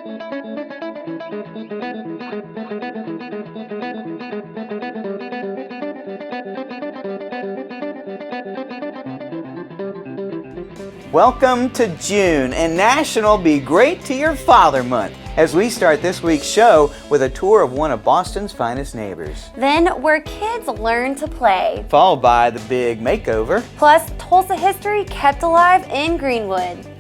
Welcome to June and National Be Great to Your Father Month as we start this week's show with a tour of one of Boston's finest neighbors. Then where kids learn to play. Followed by the big makeover. Plus Tulsa history kept alive in Greenwood.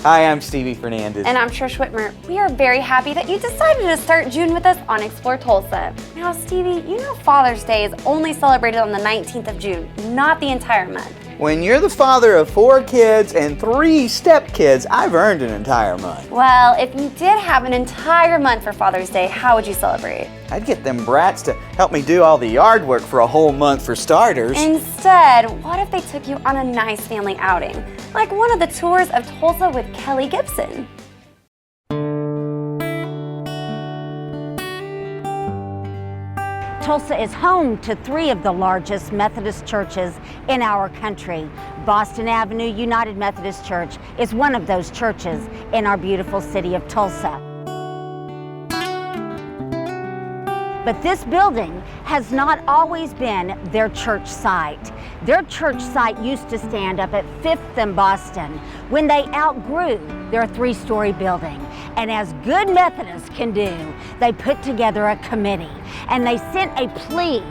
Hi, I'm Stevie Fernandez. And I'm Trish Whitmer. We are very happy that you decided to start June with us on Explore Tulsa. Now Stevie, you know Father's Day is only celebrated on the 19th of June, not the entire month. When you're the father of 4 kids and 3 stepkids, I've earned an entire month. Well, if you did have an entire month for Father's Day, how would you celebrate? I'd get them brats to help me do all the yard work for a whole month for starters. Instead, what if they took you on a nice family outing? Like one of the tours of Tulsa with Kelly Gibson. Tulsa is home to 3 of the largest Methodist churches in our country. Boston Avenue United Methodist Church is one of those churches in our beautiful city of Tulsa. But this building has not always been their church site. Their church site used to stand up at 5th and Boston when they outgrew their 3-story building. And as good Methodists can do, they put together a committee and they sent a plea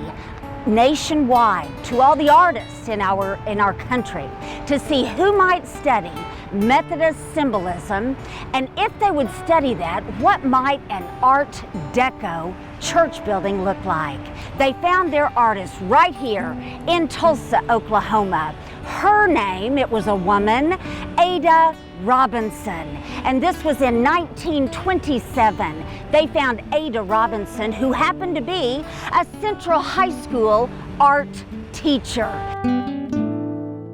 nationwide to all the artists in our country to see who might study Methodist symbolism, and if they would study that, what might an Art Deco church building look like. They found their artist right here in Tulsa, Oklahoma. Her name, it was a woman, Ada Robinson, and this was in 1927. They found Ada Robinson, who happened to be a Central High School art teacher.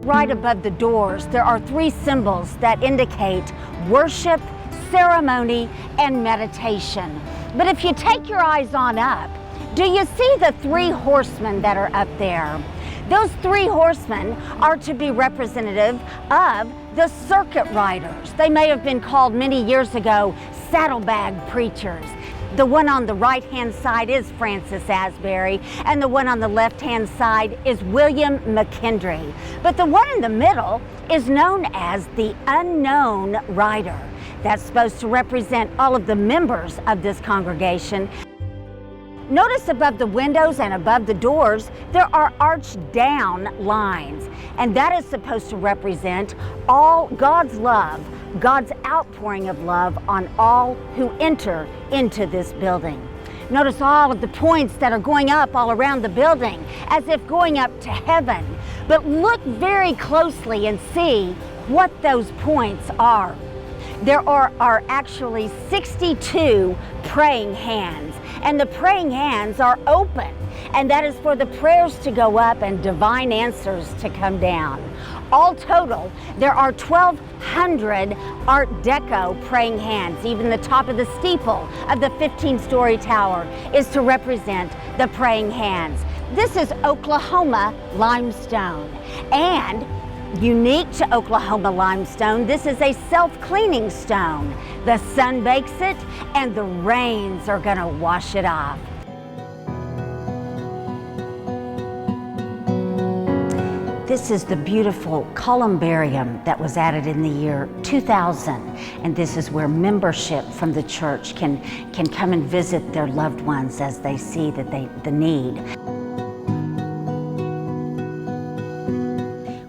Right above the doors, there are 3 symbols that indicate worship, ceremony, and meditation. But if you take your eyes on up, do you see the 3 horsemen that are up there? Those 3 horsemen are to be representative of the circuit riders. They may have been called many years ago saddlebag preachers. The one on the right-hand side is Francis Asbury, and the one on the left-hand side is William McKendry. But the one in the middle is known as the unknown rider. That's supposed to represent all of the members of this congregation. Notice above the windows and above the doors, there are arched down lines, and that is supposed to represent all God's love, God's outpouring of love on all who enter into this building. Notice all of the points that are going up all around the building, as if going up to heaven. But look very closely and see what those points are. There are actually 62 praying hands, and the praying hands are open, and that is for the prayers to go up and divine answers to come down. All total, there are 1,200 Art Deco praying hands. Even the top of the steeple of the 15-story tower is to represent the praying hands. This is Oklahoma limestone, and unique to Oklahoma limestone, this is a self-cleaning stone. The sun bakes it and the rains are gonna wash it off. This is the beautiful columbarium that was added in the year 2000, and this is where membership from the church can come and visit their loved ones as they see that the need.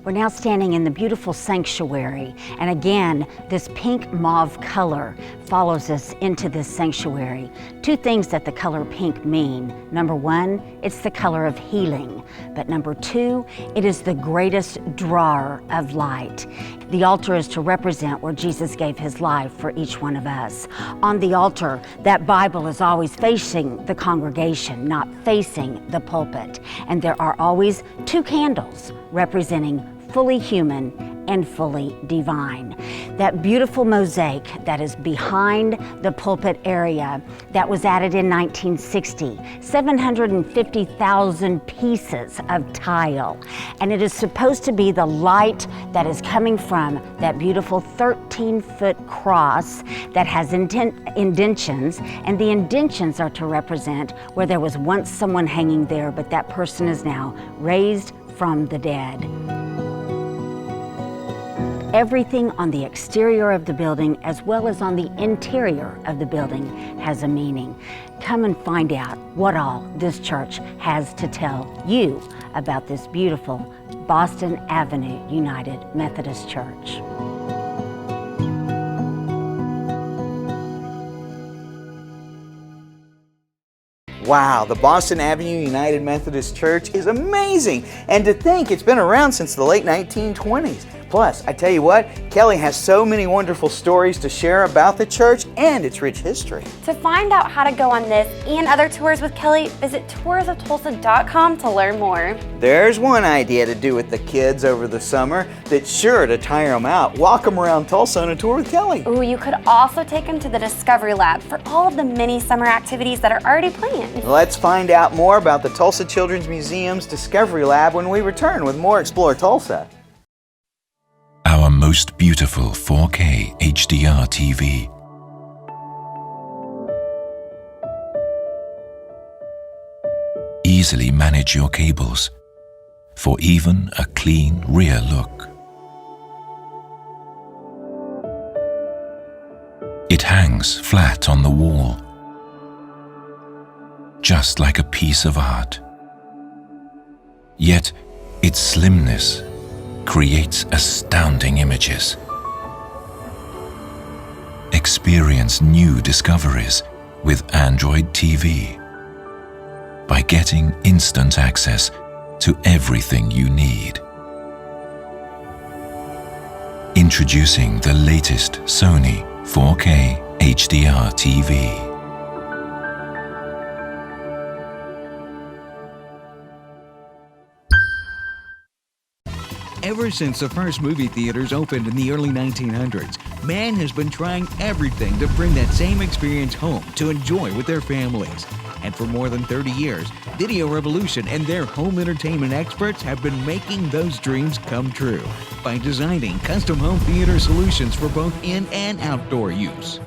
We're now standing in the beautiful sanctuary, and again, this pink mauve color follows us into this sanctuary. 2 things that the color pink mean. Number 1, it's the color of healing, but number 2, it is the greatest drawer of light. The altar is to represent where Jesus gave his life for each one of us. On the altar, that Bible is always facing the congregation, not facing the pulpit, and there are always 2 candles representing fully human and fully divine. That beautiful mosaic that is behind the pulpit area that was added in 1960, 750,000 pieces of tile. And it is supposed to be the light that is coming from that beautiful 13-foot cross that has indentions, and the indentions are to represent where there was once someone hanging there, but that person is now raised from the dead. Everything on the exterior of the building as well as on the interior of the building has a meaning. Come and find out what all this church has to tell you about this beautiful Boston Avenue United Methodist Church. Wow, the Boston Avenue United Methodist Church is amazing. And to think it's been around since the late 1920s. Plus, I tell you what, Kelly has so many wonderful stories to share about the church and its rich history. To find out how to go on this and other tours with Kelly, visit toursofTulsa.com to learn more. There's one idea to do with the kids over the summer that's sure to tire them out. Walk them around Tulsa on a tour with Kelly. Ooh, you could also take them to the Discovery Lab for all of the many summer activities that are already planned. Let's find out more about the Tulsa Children's Museum's Discovery Lab when we return with more Explore Tulsa. Our most beautiful 4K HDR TV. Easily manage your cables for even a clean rear look. It hangs flat on the wall, just like a piece of art. Yet its slimness creates astounding images. Experience new discoveries with Android TV by getting instant access to everything you need. Introducing the latest Sony 4K HDR TV. Ever since the first movie theaters opened in the early 1900s, man has been trying everything to bring that same experience home to enjoy with their families. And for more than 30 years, Video Revolution and their home entertainment experts have been making those dreams come true by designing custom home theater solutions for both in and outdoor use.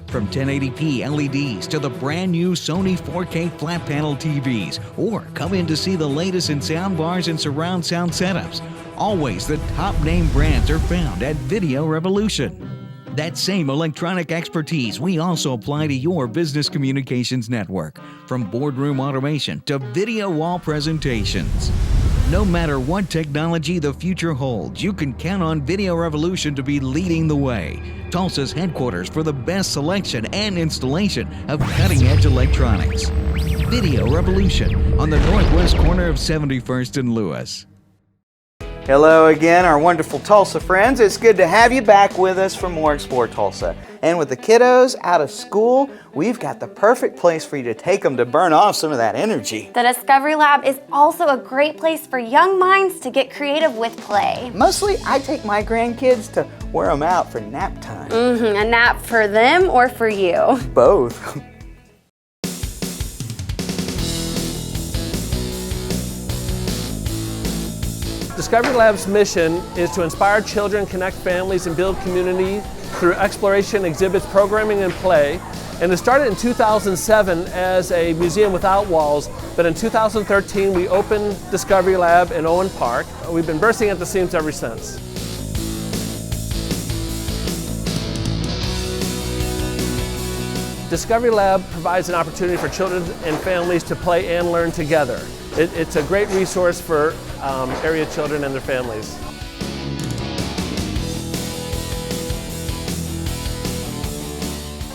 From 1080p LEDs to the brand new Sony 4K flat panel TVs, or come in to see the latest in sound bars and surround sound setups. Always the top name brands are found at Video Revolution. That same electronic expertise we also apply to your business communications network, from boardroom automation to video wall presentations. No matter what technology the future holds, you can count on Video Revolution to be leading the way. Tulsa's headquarters for the best selection and installation of cutting-edge electronics. Video Revolution on the northwest corner of 71st and Lewis. Hello again, our wonderful Tulsa friends. It's good to have you back with us for more Explore Tulsa. And with the kiddos out of school, we've got the perfect place for you to take them to burn off some of that energy. The Discovery Lab is also a great place for young minds to get creative with play. Mostly, I take my grandkids to wear them out for nap time. A nap for them or for you? Both. Discovery Lab's mission is to inspire children, connect families, and build community through exploration, exhibits, programming, and play. And it started in 2007 as a museum without walls, but in 2013 we opened Discovery Lab in Owen Park. We've been bursting at the seams ever since. Discovery Lab provides an opportunity for children and families to play and learn together. It's a great resource for area children and their families.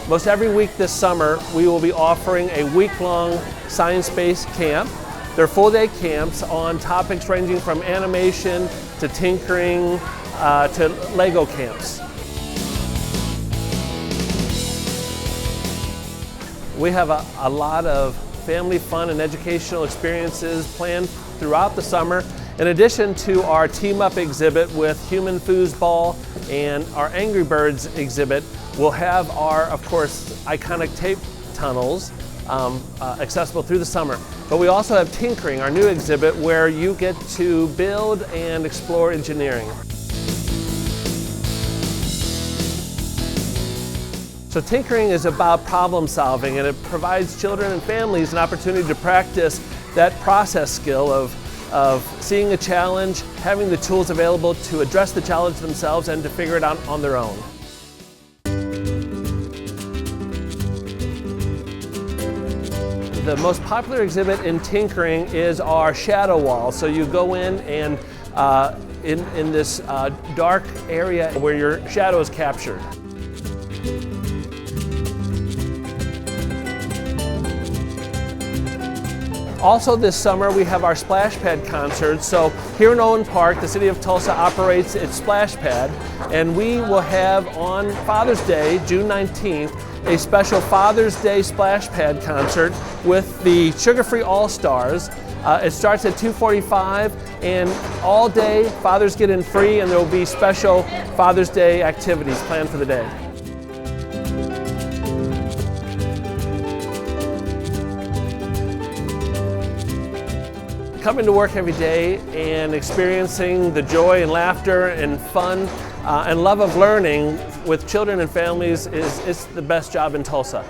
Most every week this summer, we will be offering a week-long science-based camp. They're full-day camps on topics ranging from animation to tinkering to Lego camps. We have a lot of family fun and educational experiences planned throughout the summer, In addition to our Team Up exhibit with Human Foosball and our Angry Birds exhibit, we'll have our, of course, iconic tape tunnels accessible through the summer. But we also have Tinkering, our new exhibit, where you get to build and explore engineering. So Tinkering is about problem solving, and it provides children and families an opportunity to practice that process skill of seeing a challenge, having the tools available to address the challenge themselves and to figure it out on their own. The most popular exhibit in Tinkering is our shadow wall. So you go in and in this dark area where your shadow is captured. Also this summer we have our Splash Pad concert. So here in Owen Park, the City of Tulsa operates its Splash Pad, and we will have on Father's Day, June 19th, a special Father's Day Splash Pad concert with the Sugar Free All-Stars. It starts at 2:45, and all day fathers get in free, and there will be special Father's Day activities planned for the day. Coming to work every day and experiencing the joy and laughter and fun and love of learning with children and families is the best job in Tulsa.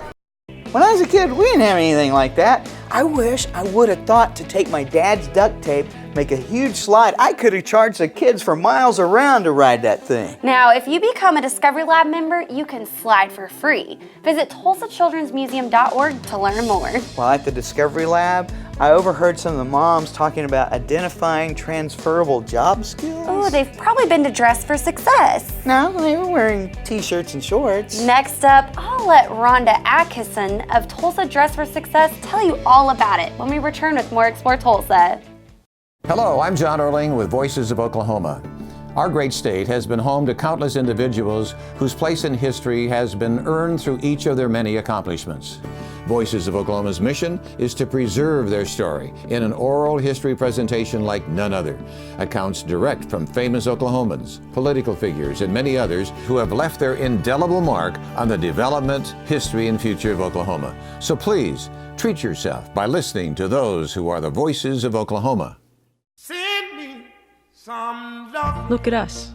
When I was a kid, we didn't have anything like that. I wish I would have thought to take my dad's duct tape, make a huge slide. I could have charged the kids for miles around to ride that thing. Now, if you become a Discovery Lab member, you can slide for free. Visit TulsaChildren'sMuseum.org to learn more. While at the Discovery Lab, I overheard some of the moms talking about identifying transferable job skills. Oh, they've probably been to Dress for Success. No, they were wearing t-shirts and shorts. Next up, I'll let Rhonda Atkinson of Tulsa Dress for Success tell you all about it when we return with more Explore Tulsa. Hello, I'm John Erling with Voices of Oklahoma. Our great state has been home to countless individuals whose place in history has been earned through each of their many accomplishments. Voices of Oklahoma's mission is to preserve their story in an oral history presentation like none other. Accounts direct from famous Oklahomans, political figures, and many others who have left their indelible mark on the development, history, and future of Oklahoma. So please, treat yourself by listening to those who are the voices of Oklahoma. Look at us.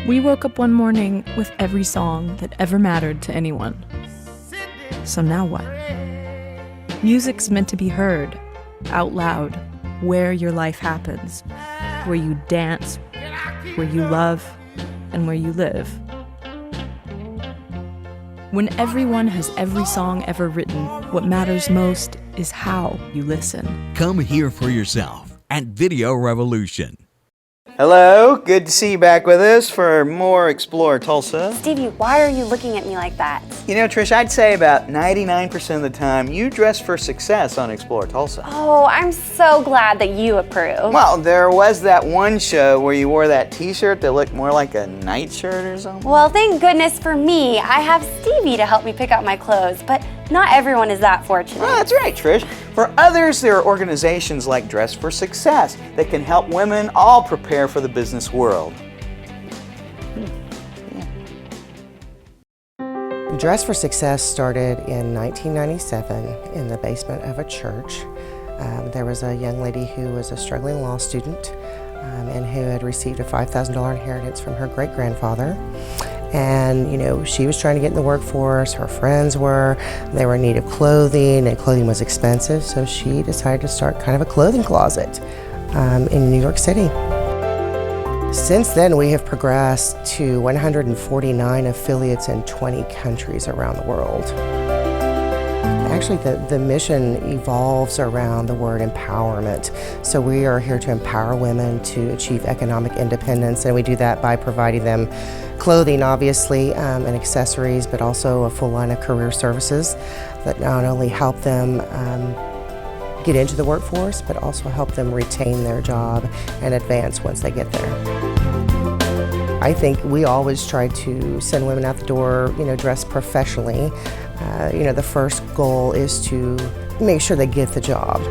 We woke up one morning with every song that ever mattered to anyone. So now what? Music's meant to be heard, out loud, where your life happens, where you dance, where you love, and where you live. When everyone has every song ever written, what matters most is how you listen. Come hear for yourself at Video Revolution. Hello, good to see you back with us for more Explore Tulsa. Stevie, why are you looking at me like that? You know, Trish, I'd say about 99% of the time you dress for success on Explore Tulsa. Oh, I'm so glad that you approve. Well, there was that one show where you wore that t-shirt that looked more like a nightshirt or something. Well, thank goodness for me, I have Stevie to help me pick out my clothes, but not everyone is that fortunate. Well, that's right, Trish. For others, there are organizations like Dress for Success that can help women all prepare for the business world. Dress for Success started in 1997 in the basement of a church. There was a young lady who was a struggling law student and who had received a $5,000 inheritance from her great-grandfather. And, you know, she was trying to get in the workforce, her friends were, they were in need of clothing, and clothing was expensive, so she decided to start kind of a clothing closet in New York City. Since then, we have progressed to 149 affiliates in 20 countries around the world. Actually, the mission evolves around the word empowerment. So we are here to empower women to achieve economic independence, and we do that by providing them clothing, obviously, and accessories, but also a full line of career services that not only help them get into the workforce, but also help them retain their job and advance once they get there. I think we always try to send women out the door, you know, dressed professionally. You know, the first goal is to make sure they get the job.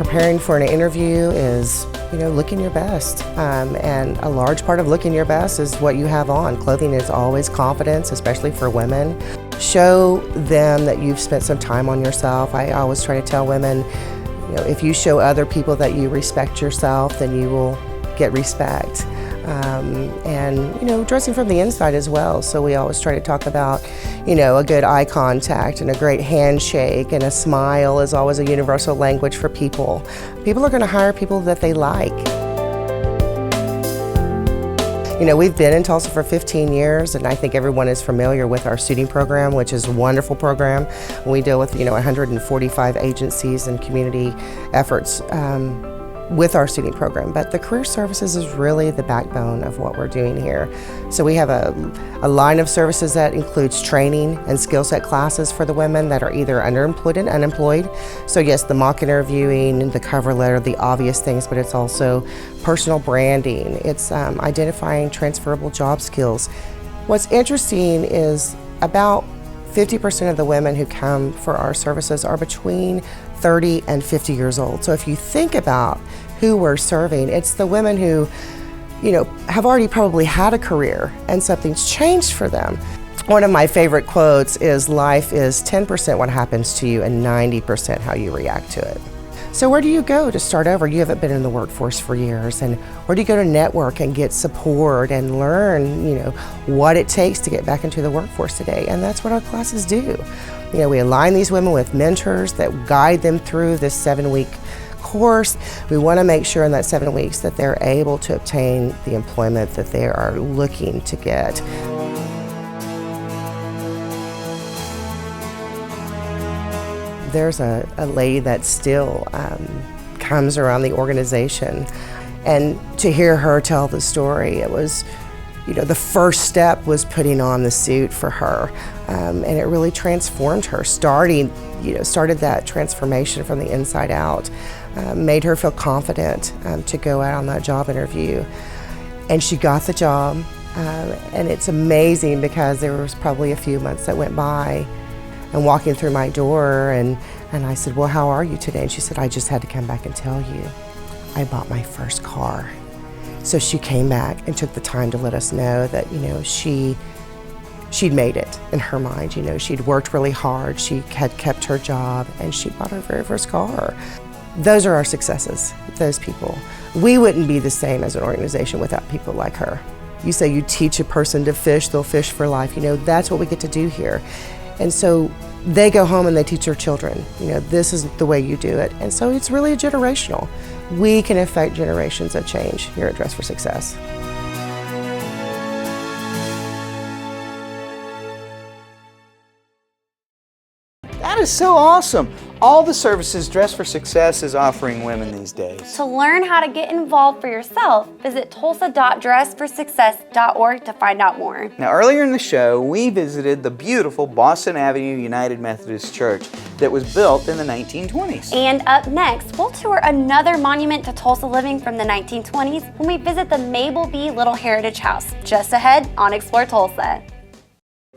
preparing for an interview is, looking your best. And a large part of looking your best is what you have on. Clothing is always confidence, especially for women. Show them that you've spent some time on yourself. I always try to tell women, if you show other people that you respect yourself, then you will get respect. And dressing from the inside as well. So we always try to talk about, a good eye contact and a great handshake, and a smile is always a universal language for people. People are going to hire people that they like. We've been in Tulsa for 15 years, and I think everyone is familiar with our suiting program, which is a wonderful program. We deal with, 145 agencies and community efforts with our suiting program, but the career services is really the backbone of what we're doing here. So we have a line of services that includes training and skill set classes for the women that are either underemployed and unemployed. So yes, the mock interviewing, the cover letter, the obvious things, but it's also personal branding. It's identifying transferable job skills. What's interesting is about 50% of the women who come for our services are between 30 and 50 years old. So if you think about who we're serving, it's the women who, have already probably had a career and something's changed for them. One of my favorite quotes is, life is 10% what happens to you and 90% how you react to it. So where do you go to start over? You haven't been in the workforce for years, and where do you go to network and get support and learn, what it takes to get back into the workforce today? And that's what our classes do. We align these women with mentors that guide them through this 7-week course. We want to make sure in that 7 weeks that they're able to obtain the employment that they are looking to get. There's a lady that still comes around the organization, and to hear her tell the story, it was, the first step was putting on the suit for her, and it really transformed her. Started that transformation from the inside out, made her feel confident to go out on that job interview, and she got the job. And it's amazing because there was probably a few months that went by, and walking through my door, and I said, well, how are you today? And she said, I just had to come back and tell you, I bought my first car. So she came back and took the time to let us know that, she'd made it in her mind. She'd worked really hard, she had kept her job, and she bought her very first car. Those are our successes, those people. We wouldn't be the same as an organization without people like her. You say you teach a person to fish, they'll fish for life. That's what we get to do here. And so they go home and they teach their children, this is the way you do it. And so it's really generational. We can affect generations of change here at Dress for Success. That is so awesome. All the services Dress for Success is offering women these days. To learn how to get involved for yourself, visit tulsa.dressforsuccess.org to find out more. Now, earlier in the show, we visited the beautiful Boston Avenue United Methodist Church that was built in the 1920s. And up next, we'll tour another monument to Tulsa living from the 1920s when we visit the Mabel Little Heritage House, just ahead on Explore Tulsa.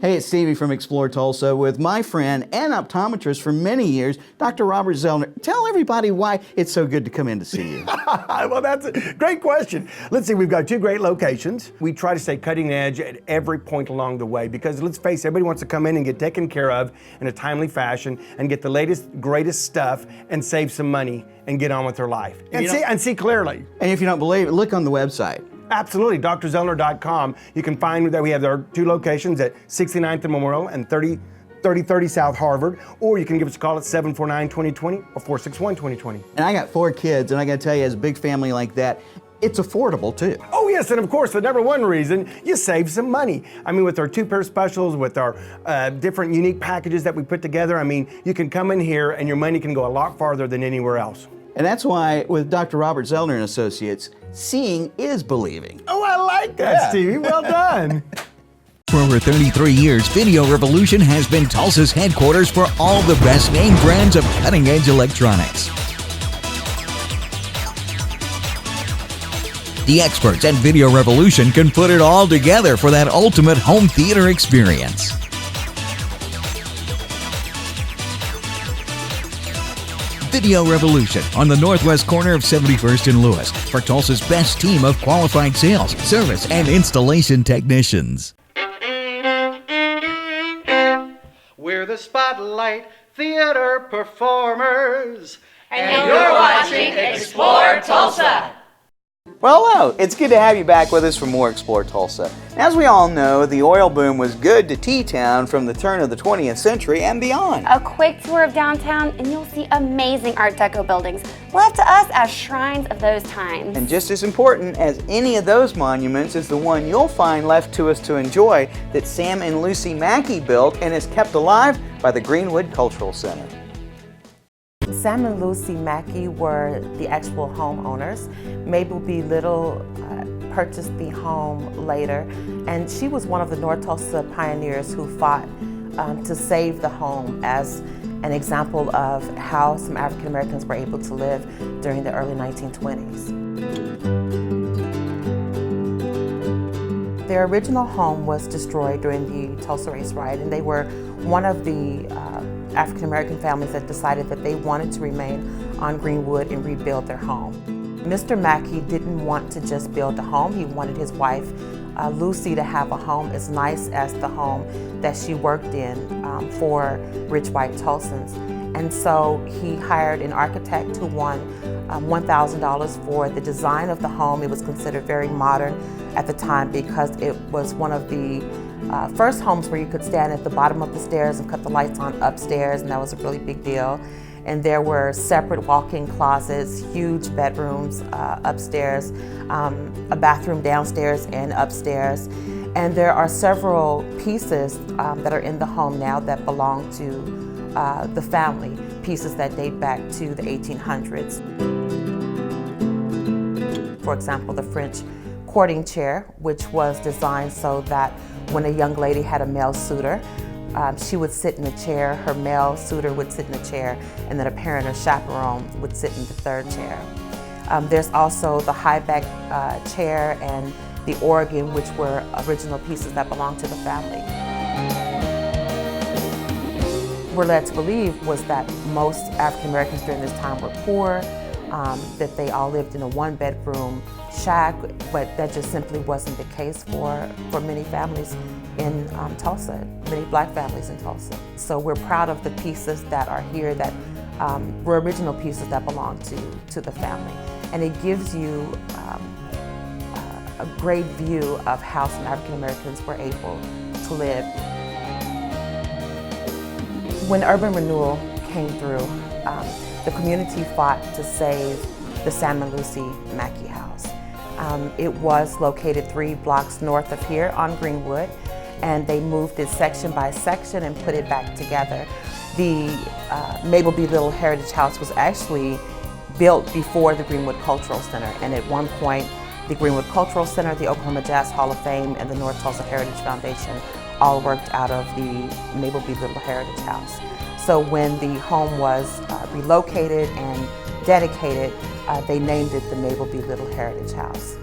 Hey, it's Stevie from Explore Tulsa with my friend and optometrist for many years, Dr. Robert Zellner. Tell everybody why it's so good to come in to see you. Well, that's a great question. Let's see, we've got 2 great locations. We try to stay cutting edge at every point along the way because let's face it, everybody wants to come in and get taken care of in a timely fashion and get the latest, greatest stuff and save some money and get on with their life and see clearly. And if you don't believe it, look on the website. Absolutely, drzellner.com. You can find that we have our 2 locations at 69th and Memorial and 3030 South Harvard, or you can give us a call at 749-2020 or 461-2020. And I got 4 kids, and I gotta tell you, as a big family like that, it's affordable too. Oh yes, and of course, the number one reason, you save some money. I mean, with our 2-pair specials, with our different unique packages that we put together, I mean, you can come in here and your money can go a lot farther than anywhere else. And that's why with Dr. Robert Zellner and Associates, seeing is believing. Oh, I like that, Stevie. Well done. For over 33 years, Video Revolution has been Tulsa's headquarters for all the best name brands of cutting-edge electronics. The experts at Video Revolution can put it all together for that ultimate home theater experience. Video Revolution on the northwest corner of 71st and Lewis for Tulsa's best team of qualified sales, service, and installation technicians. We're the Spotlight Theater performers. And you're watching Explore Tulsa. Well, hello. It's good to have you back with us for more Explore Tulsa. As we all know, the oil boom was good to T-Town from the turn of the 20th century and beyond. A quick tour of downtown and you'll see amazing Art Deco buildings, left to us as shrines of those times. And just as important as any of those monuments is the one you'll find left to us to enjoy that Sam and Lucy Mackey built and is kept alive by the Greenwood Cultural Center. Sam and Lucy Mackey were the actual homeowners. Mabel B. Little purchased the home later, and she was one of the North Tulsa pioneers who fought to save the home as an example of how some African Americans were able to live during the early 1920s. Their original home was destroyed during the Tulsa Race Riot, and they were one of the African American families that decided that they wanted to remain on Greenwood and rebuild their home. Mr. Mackey didn't want to just build a home. He wanted his wife, Lucy, to have a home as nice as the home that she worked in for rich white Tulsans. And so he hired an architect who won $1,000 for the design of the home. It was considered very modern at the time because it was one of the first homes where you could stand at the bottom of the stairs and cut the lights on upstairs, and that was a really big deal. And there were separate walk-in closets, huge bedrooms upstairs, a bathroom downstairs and upstairs. And there are several pieces that are in the home now that belong to the family, pieces that date back to the 1800s. For example, the French courting chair, which was designed so that when a young lady had a male suitor, she would sit in the chair, her male suitor would sit in the chair, and then a parent or chaperone would sit in the third chair. There's also the high back chair and the organ, which were original pieces that belonged to the family. We're led to believe was that most African Americans during this time were poor, that they all lived in a one-bedroom shack, but that just simply wasn't the case for many families in Tulsa, many black families in Tulsa. So we're proud of the pieces that are here that were original pieces that belong to the family. And it gives you a great view of how some African Americans were able to live. When urban renewal came through, the community fought to save the Sam and Lucy Mackey house. It was located 3 blocks north of here on Greenwood, and they moved it section by section and put it back together. The Mabel B. Little Heritage House was actually built before the Greenwood Cultural Center, and at one point the Greenwood Cultural Center, the Oklahoma Jazz Hall of Fame, and the North Tulsa Heritage Foundation all worked out of the Mabel B. Little Heritage House. So when the home was relocated and dedicated, they named it the Mabel B. Little Heritage House.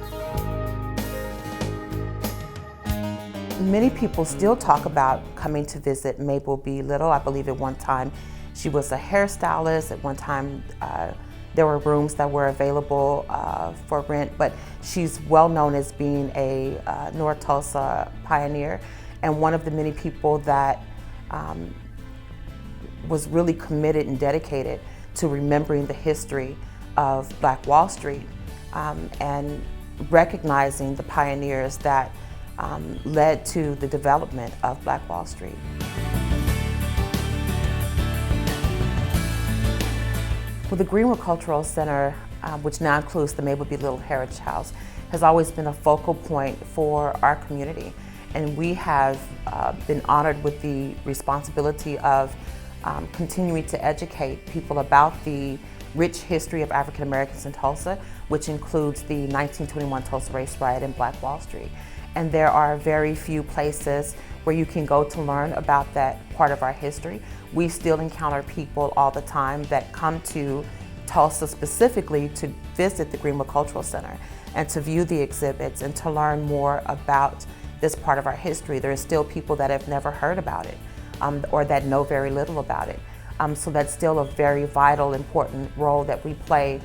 Many people still talk about coming to visit Mabel B. Little. I believe at one time she was a hairstylist. At one time there were rooms that were available for rent, but she's well known as being a North Tulsa pioneer and one of the many people that was really committed and dedicated to remembering the history of Black Wall Street and recognizing the pioneers that led to the development of Black Wall Street. Well, the Greenwood Cultural Center, which now includes the Mabel B. Little Heritage House, has always been a focal point for our community. And we have been honored with the responsibility of continuing to educate people about the rich history of African Americans in Tulsa, which includes the 1921 Tulsa Race Riot and Black Wall Street. And there are very few places where you can go to learn about that part of our history. We still encounter people all the time that come to Tulsa specifically to visit the Greenwood Cultural Center and to view the exhibits and to learn more about this part of our history. There are still people that have never heard about it or that know very little about it. So that's still a very vital, important role that we play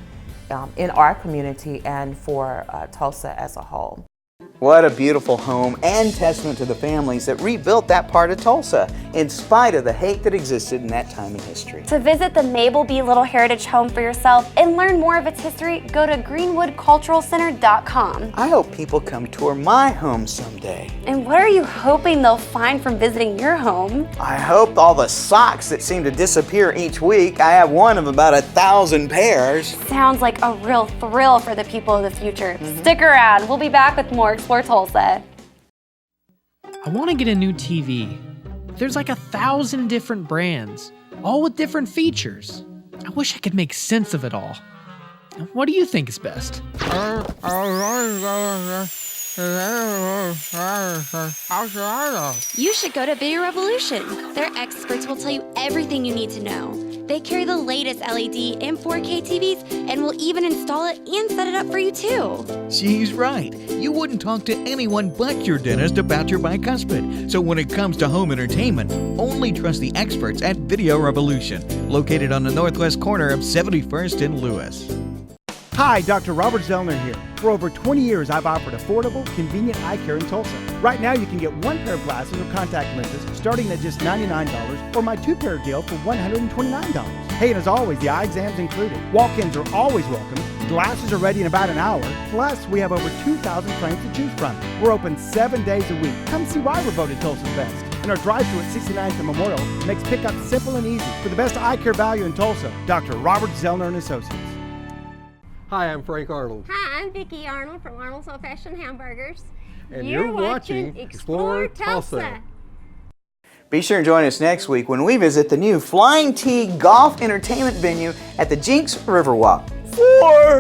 in our community and for Tulsa as a whole. What a beautiful home and testament to the families that rebuilt that part of Tulsa in spite of the hate that existed in that time in history. To visit the Mabel B. Little Heritage Home for yourself and learn more of its history, go to greenwoodculturalcenter.com. I hope people come tour my home someday. And what are you hoping they'll find from visiting your home? I hope all the socks that seem to disappear each week, I have one of about 1,000 pairs. Sounds like a real thrill for the people of the future. Stick around, we'll be back with more Explore Tulsa. I want to get a new TV. There's like 1,000 different brands, all with different features. I wish I could make sense of it all. What do you think is best? You should go to Video Revolution. Their experts will tell you everything you need to know. They carry the latest LED and 4K TVs and will even install it and set it up for you too. She's right. You wouldn't talk to anyone but your dentist about your bicuspid. So when it comes to home entertainment, only trust the experts at Video Revolution, located on the northwest corner of 71st and Lewis. Hi, Dr. Robert Zellner here. For over 20 years, I've offered affordable, convenient eye care in Tulsa. Right now, you can get one pair of glasses or contact lenses starting at just $99 or my two-pair deal for $129. Hey, and as always, the eye exam's included. Walk-ins are always welcome. Glasses are ready in about an hour. Plus, we have over 2,000 frames to choose from. We're open 7 days a week. Come see why we're voted Tulsa's best. And our drive-thru at 69th and Memorial makes pickup simple and easy. For the best eye care value in Tulsa, Dr. Robert Zellner and Associates. Hi, I'm Frank Arnold. Hi, I'm Vicki Arnold from Arnold's Old Fashioned Hamburgers. And you're watching Explore Tulsa. Be sure and join us next week when we visit the new Flying T golf entertainment venue at the Jinx Riverwalk.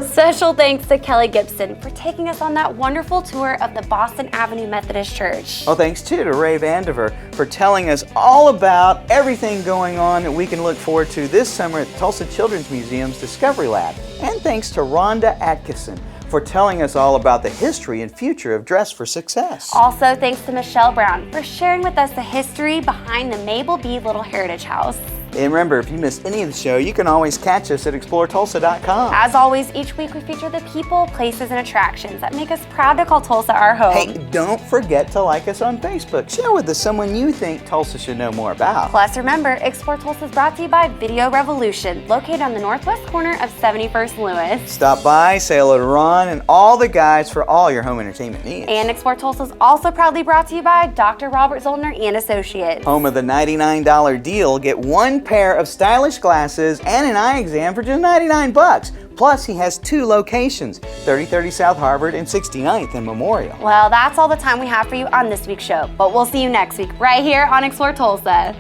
Special thanks to Kelly Gibson for taking us on that wonderful tour of the Boston Avenue Methodist Church. Well, thanks too to Ray Vandiver for telling us all about everything going on that we can look forward to this summer at Tulsa Children's Museum's Discovery Lab. And thanks to Rhonda Atkinson for telling us all about the history and future of Dress for Success. Also, thanks to Michelle Brown for sharing with us the history behind the Mabel B. Little Heritage House. And remember, if you missed any of the show, you can always catch us at exploretulsa.com. As always, each week we feature the people, places, and attractions that make us proud to call Tulsa our home. Hey, don't forget to like us on Facebook. Share with us someone you think Tulsa should know more about. Plus, remember, Explore Tulsa is brought to you by Video Revolution, located on the northwest corner of 71st and Lewis. Stop by, say hello to Ron and all the guys for all your home entertainment needs. And Explore Tulsa is also proudly brought to you by Dr. Robert Zollner and Associates. Home of the $99 deal. Get one pair of stylish glasses and an eye exam for just $99. Plus, he has 2 locations, 3030 South Harvard and 69th and Memorial. Well, that's all the time we have for you on this week's show, but we'll see you next week right here on Explore Tulsa.